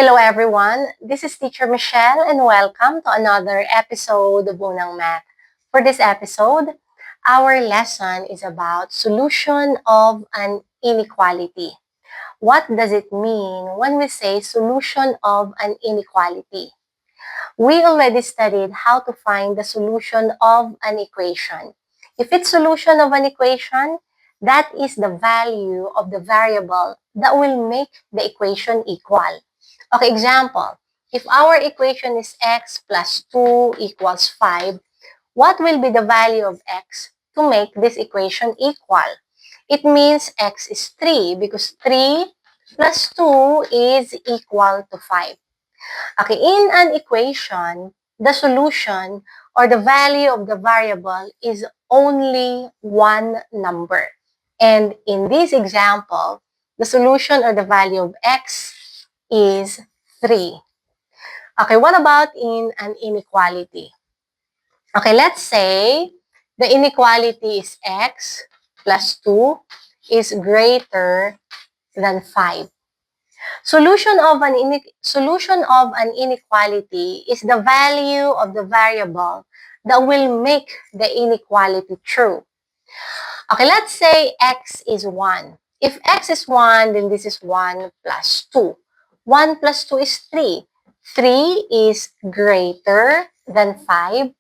Hello everyone, this is Teacher Michelle and welcome to another episode of Unang Math. For this episode, our lesson is about solution of an inequality. What does it mean when we say solution of an inequality? We already studied how to find the solution of an equation. If it's solution of an equation, that is the value of the variable that will make the equation equal. Okay, example, if our equation is x plus 2 equals 5, what will be the value of x to make this equation equal? It means x is 3 because 3 plus 2 is equal to 5. Okay, in an equation, the solution or the value of the variable is only one number. And in this example, the solution or the value of x is 3. Okay, what about in an inequality? Okay, let's say the inequality is x plus 2 is greater than 5. Solution of an inequality is the value of the variable that will make the inequality true. Okay, let's say x is 1. If x is 1, then this is 1 plus 2. 1 plus 2 is 3. 3 is greater than 5.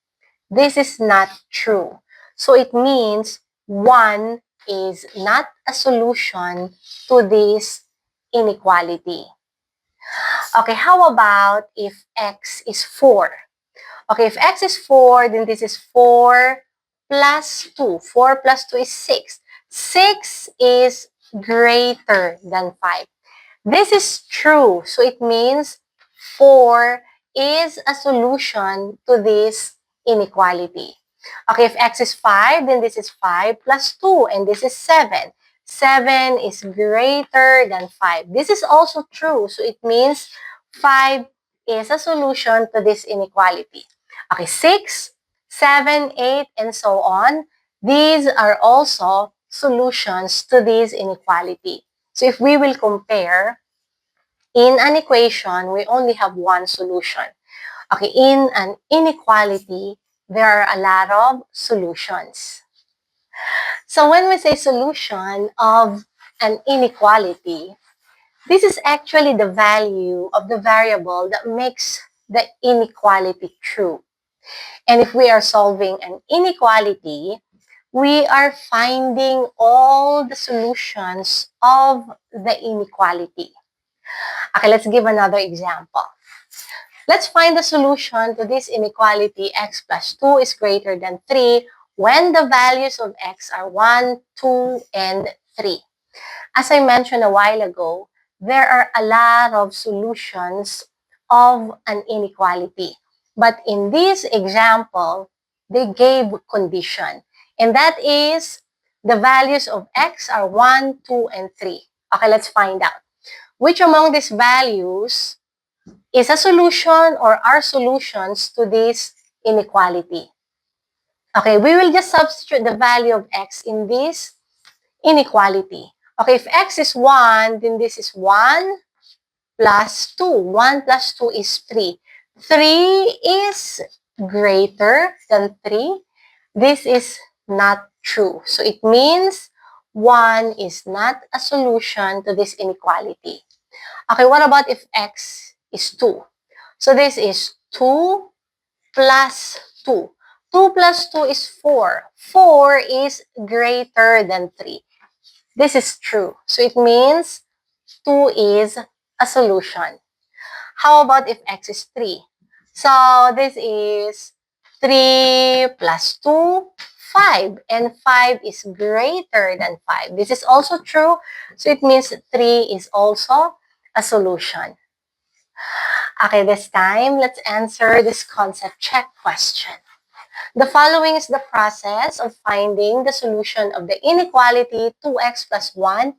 This is not true. So it means 1 is not a solution to this inequality. Okay, how about if x is 4? Okay, if x is 4, then this is 4 plus 2. 4 plus 2 is 6. 6 is greater than 5. This is true. So it means 4 is a solution to this inequality. Okay, if x is 5, then this is 5 plus 2, and this is 7. 7 is greater than 5. This is also true. So it means 5 is a solution to this inequality. Okay, 6, 7, 8, and so on. These are also solutions to this inequality. So if we will compare, in an equation, we only have one solution. Okay, in an inequality, there are a lot of solutions. So when we say solution of an inequality, this is actually the value of the variable that makes the inequality true. And if we are solving an inequality, we are finding all the solutions of the inequality. Okay, let's give another example. Let's find the solution to this inequality x plus 2 is greater than 3 when the values of x are 1, 2, and 3. As I mentioned a while ago, there are a lot of solutions of an inequality. But in this example, they gave condition. And that is the values of x are 1, 2, and 3. Okay, let's find out. Which among these values is a solution or are solutions to this inequality? Okay, we will just substitute the value of x in this inequality. Okay, if x is 1, then this is 1 plus 2. 1 plus 2 is 3. 3 is greater than 3. This is not true. So it means 1 is not a solution to this inequality. Okay, what about if x is 2? So this is 2 plus 2. 2 plus 2 is 4. 4 is greater than 3. This is true. So it means 2 is a solution. How about if x is 3? So this is 3 plus 2, 5. And 5 is greater than 5. This is also true. So it means 3 is also a solution. Okay, this time, let's answer this concept check question. The following is the process of finding the solution of the inequality 2x plus 1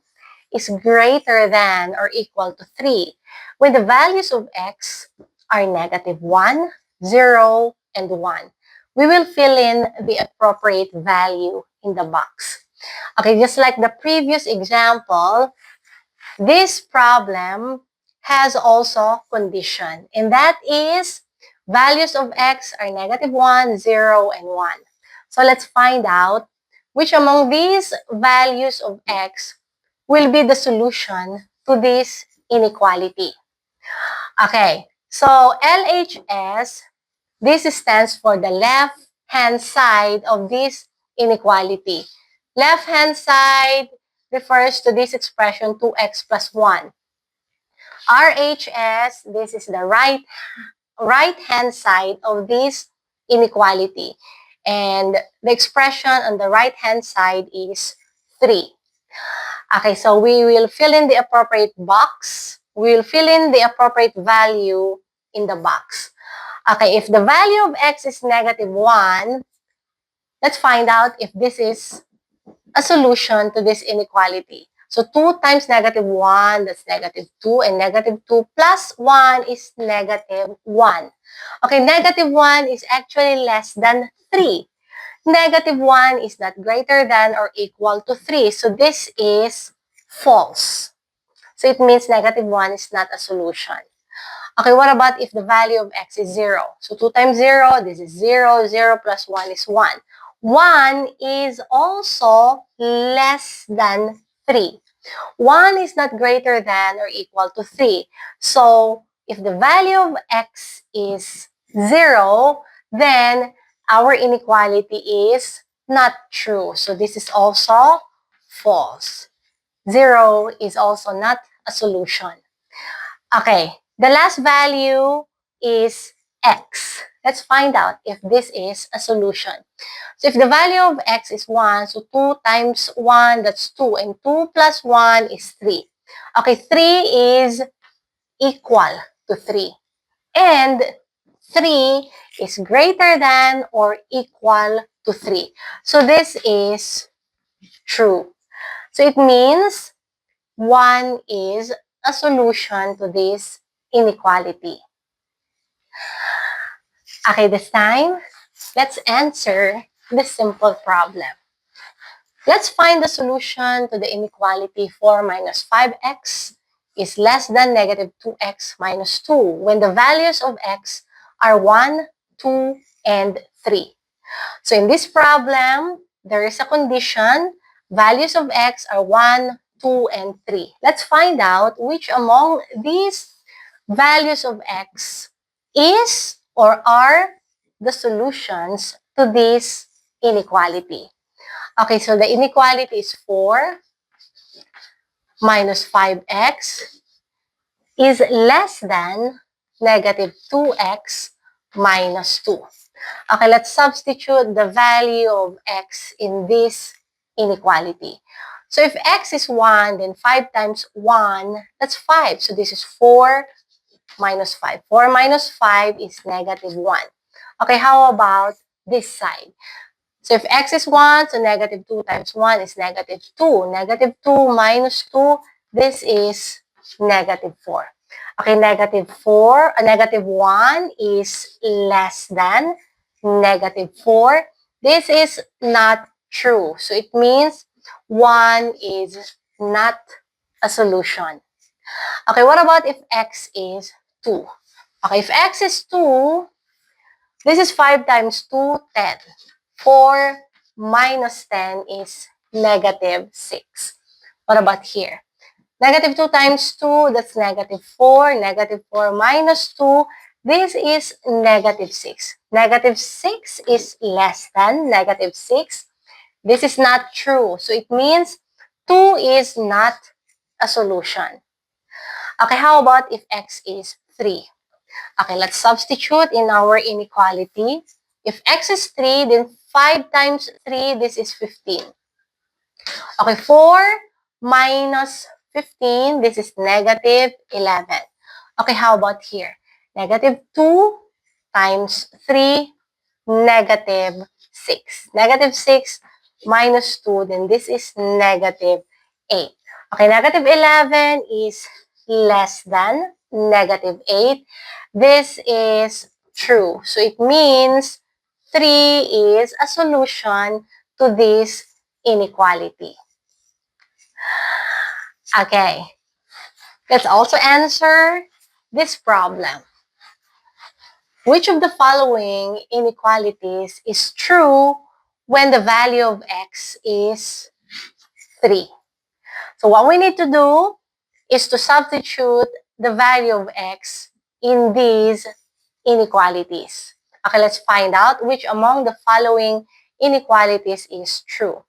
is greater than or equal to 3 when the values of x are negative 1, 0, and 1. We will fill in the appropriate value in the box. Okay, just like the previous example, this problem has also condition, and that is values of x are -1, 0, and 1. So let's find out which among these values of x will be the solution to this inequality. Okay, so LHS, this stands for the left-hand side of this inequality. Left-hand side refers to this expression 2x plus 1. RHS, this is the right-hand side of this inequality. And the expression on the right-hand side is 3. Okay, so we will fill in the appropriate box. We will fill in the appropriate value in the box. Okay, if the value of x is -1, let's find out if this is a solution to this inequality. So 2 times -1, that's -2, and -2 plus 1 is -1. Okay, -1 is actually less than 3. -1 is not greater than or equal to 3. So this is false. So it means -1 is not a solution. Okay, what about if the value of x is 0? So 2 times 0, this is 0. 0 plus 1 is 1. 1 is also less than 3. 1 is not greater than or equal to 3. So if the value of x is 0, then our inequality is not true. So this is also false. 0 is also not a solution. Okay, the last value is x. Let's find out if this is a solution. So if the value of x is 1, so 2 times 1, that's 2. And 2 plus 1 is 3. Okay, 3 is equal to 3. And 3 is greater than or equal to 3. So this is true. So it means 1 is a solution to this inequality. Okay, this time, let's answer this simple problem. Let's find the solution to the inequality 4 minus 5x is less than -2x minus 2 when the values of x are 1, 2, and 3. So in this problem, there is a condition. Values of x are 1, 2, and 3. Let's find out which among these values of x is or are the solutions to this inequality. Okay, so the inequality is 4 minus 5x is less than -2x minus 2. Okay, let's substitute the value of x in this inequality. So if x is 1, then 5 times 1, that's 5. So this is 4 minus 5. 4 minus 5 is -1. Okay, how about this side? So if x is 1, so -2 times 1 is -2. -2 minus 2, this is -4. Okay, -1 is less than -4. This is not true. So it means 1 is not a solution. Okay, what about if x is 2? Okay, if x is 2, this is 5 times 2, 10. 4 minus 10 is -6. What about here? -2 times 2, that's -4. -4 minus 2, this is -6. -6 is less than -6. This is not true. So it means 2 is not a solution. Okay, how about if x is 3? Okay, let's substitute in our inequality. If x is 3, then 5 times 3, this is 15. Okay, 4 minus 15, this is -11. Okay, how about here? -2 times 3, -6. -6 minus 2, then this is -8. Okay, -11 is less than -8. This is true. So it means 3 is a solution to this inequality. Okay. Let's also answer this problem. Which of the following inequalities is true when the value of x is 3? So what we need to do is to substitute the value of x in these inequalities. Okay, let's find out which among the following inequalities is true.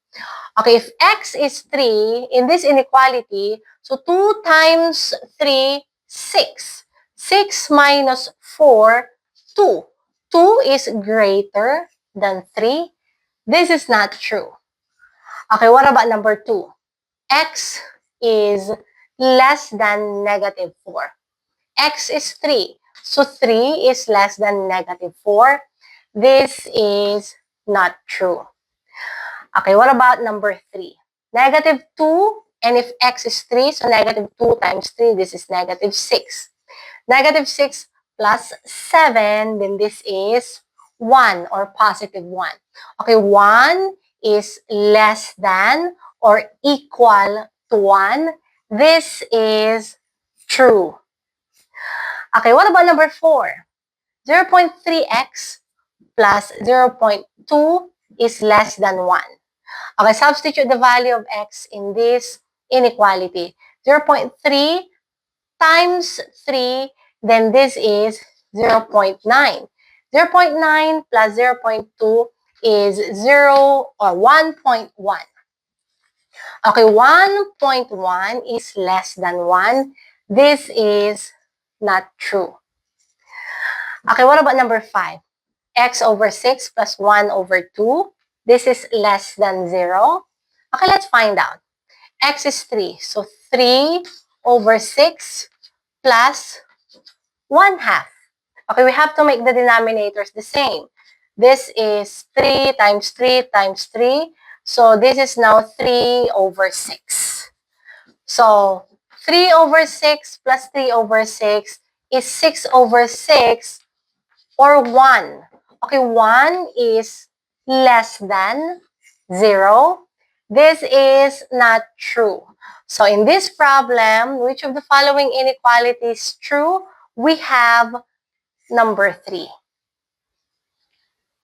Okay, if x is 3 in this inequality, so 2 times 3, 6. 6 minus 4, 2. 2 is greater than 3. This is not true. Okay, what about number 2? X is less than negative 4. X is 3. So 3 is less than negative 4. This is not true. Okay, what about number 3? Negative 2, and if x is 3, so negative 2 times 3, this is negative 6. Negative 6 plus 7, then this is 1 or positive 1. Okay, 1 is less than or equal to 1. This is true. Okay, what about number 4? 0.3x plus 0.2 is less than 1. Okay, substitute the value of x in this inequality. 0.3 times 3, then this is 0.9. 0.9 plus 0.2 is 0 or 1.1. Okay, 1.1 is less than 1. This is not true. Okay, what about number 5? X over 6 plus 1 over 2. This is less than 0. Okay, let's find out. X is 3. So 3 over 6 plus 1 half. Okay, we have to make the denominators the same. This is 3 times 3 times 3. So this is now 3 over 6. So 3 over 6 plus 3 over 6 is 6 over 6 or 1. Okay, 1 is less than 0. This is not true. So in this problem, which of the following inequality is true? We have number 3.